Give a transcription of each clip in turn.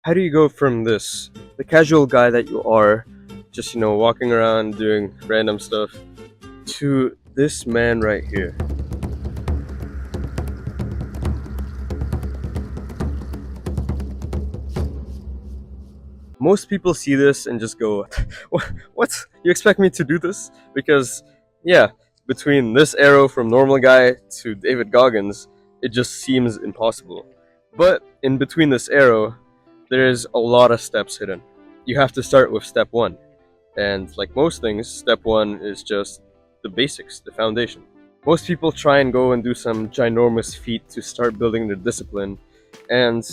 How do you go from this, the casual guy that you are, just, walking around doing random stuff, to this man right here? Most people see this and just go, What? You expect me to do this? Because, yeah, between this arrow from normal guy to David Goggins, it just seems impossible. But in between this arrow, there's a lot of steps hidden. You have to start with step one. And like most things, step one is just the basics, the foundation. Most people try and go and do some ginormous feat to start building their discipline, and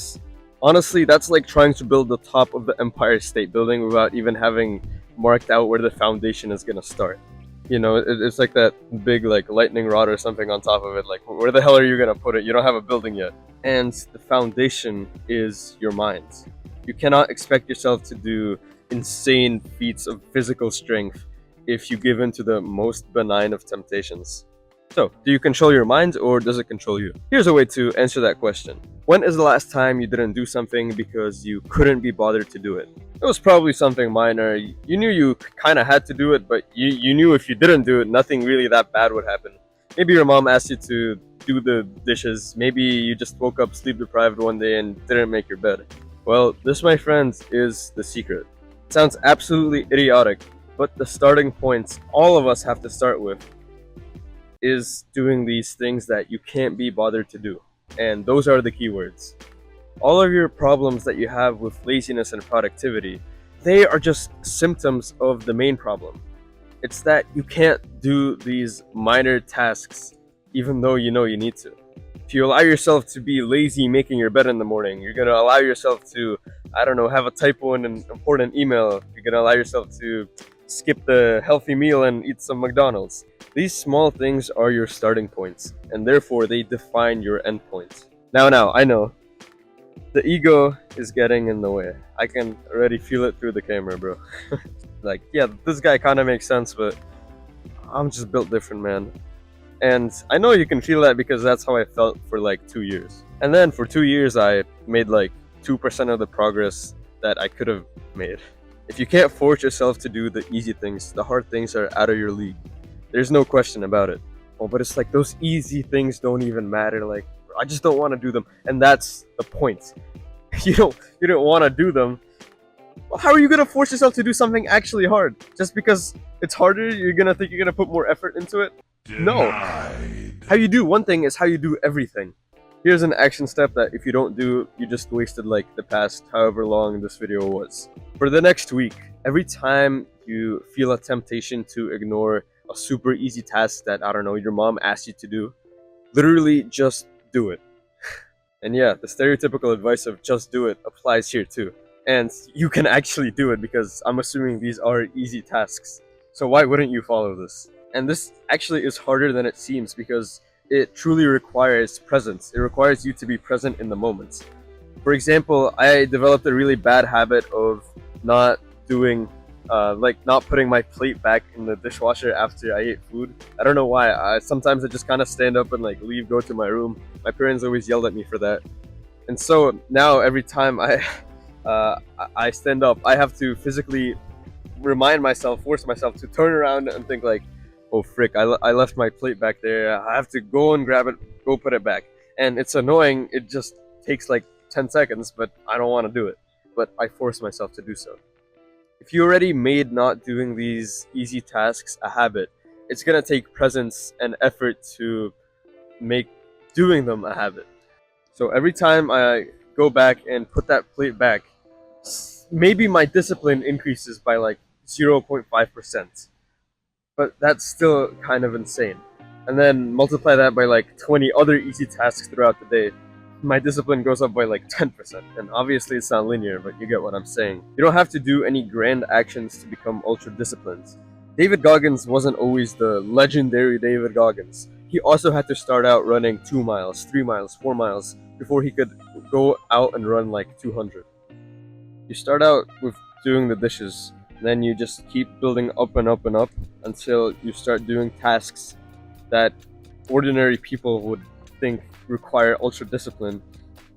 honestly, that's like trying to build the top of the Empire State Building without even having marked out where the foundation is gonna start. It's like that big like lightning rod or something on top of it. Like, where the hell are you gonna put it? You don't have a building yet. And the foundation is your mind. You cannot expect yourself to do insane feats of physical strength if you give in to the most benign of temptations. So, do you control your mind or does it control you? Here's a way to answer that question. When is the last time you didn't do something because you couldn't be bothered to do it? It was probably something minor. You knew you kind of had to do it, but you knew if you didn't do it, nothing really that bad would happen. Maybe your mom asked you to do the dishes. Maybe you just woke up sleep deprived one day and didn't make your bed. Well, this, my friends, is the secret. It sounds absolutely idiotic, but the starting points all of us have to start with is doing these things that you can't be bothered to do. And those are the keywords. All of your problems that you have with laziness and productivity, they are just symptoms of the main problem. It's that you can't do these minor tasks even though you know you need to. If you allow yourself to be lazy making your bed in the morning, you're going to allow yourself to, I don't know, have a typo in an important email. You're going to allow yourself to skip the healthy meal and eat some McDonald's. These small things are your starting points, and therefore they define your endpoint. Now, I know the ego is getting in the way. I can already feel it through the camera, bro. Like, yeah, this guy kind of makes sense, but I'm just built different, man. And I know you can feel that because that's how I felt for like 2 years. And then for 2 years, I made like 2% of the progress that I could have made. If you can't force yourself to do the easy things, the hard things are out of your league. There's no question about it. Oh, but it's like those easy things don't even matter. Like, I just don't want to do them. And that's the point. You don't want to do them. Well, how are you gonna force yourself to do something actually hard? Just because it's harder, you're gonna think you're gonna put more effort into it? No. Denied. How you do one thing is how you do everything. Here's an action step that if you don't do, you just wasted like the past however long this video was. For the next week, every time you feel a temptation to ignore a super easy task that, I don't know, your mom asked you to do, literally just do it. And yeah, the stereotypical advice of just do it applies here too. And you can actually do it because I'm assuming these are easy tasks. So why wouldn't you follow this? And this actually is harder than it seems because it truly requires presence. It requires you to be present in the moment. For example, I developed a really bad habit of not doing, not putting my plate back in the dishwasher after I ate food. I don't know why. Sometimes I just kind of stand up and like leave, go to my room. My parents always yelled at me for that. And so now every time I stand up, I have to physically force myself to turn around and think like, oh frick, I left my plate back there. I have to go and grab it, go put it back. And it's annoying. It just takes like 10 seconds, but I don't want to do it. But I force myself to do so. If you already made not doing these easy tasks a habit, it's going to take presence and effort to make doing them a habit. So every time I go back and put that plate back, maybe my discipline increases by like 0.5%. But that's still kind of insane. And then multiply that by like 20 other easy tasks throughout the day. My discipline goes up by like 10%. And obviously it's not linear, but you get what I'm saying. You don't have to do any grand actions to become ultra disciplined. David Goggins wasn't always the legendary David Goggins. He also had to start out running 2 miles, 3 miles, 4 miles before he could go out and run like 200. You start out with doing the dishes, then you just keep building up and up and up until you start doing tasks that ordinary people would think require ultra discipline,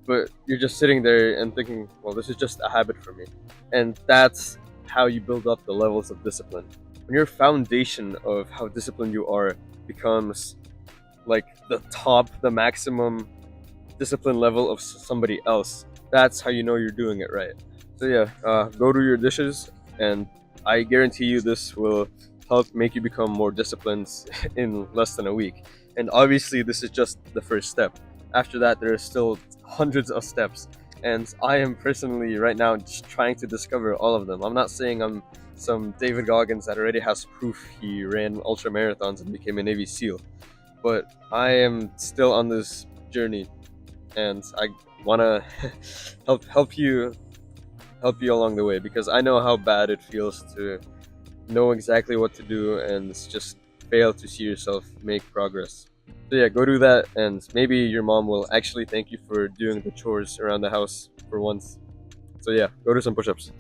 but you're just sitting there and thinking, well, this is just a habit for me. And that's how you build up the levels of discipline. When your foundation of how disciplined you are becomes like the top, the maximum discipline level of somebody else, that's how you know you're doing it right. So yeah, go do your dishes, and I guarantee you this will help make you become more disciplined in less than a week. And obviously, this is just the first step. After that, there are still hundreds of steps, and I am personally right now just trying to discover all of them. I'm not saying I'm some David Goggins that already has proof he ran ultra marathons and became a Navy SEAL, but I am still on this journey, and I want to help you along the way, because I know how bad it feels to know exactly what to do and just fail to see yourself make progress. So yeah, go do that, and maybe your mom will actually thank you for doing the chores around the house for once. So yeah, go do some push-ups.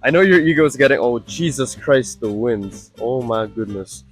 I know your ego is getting, oh Jesus Christ, the winds. Oh my goodness.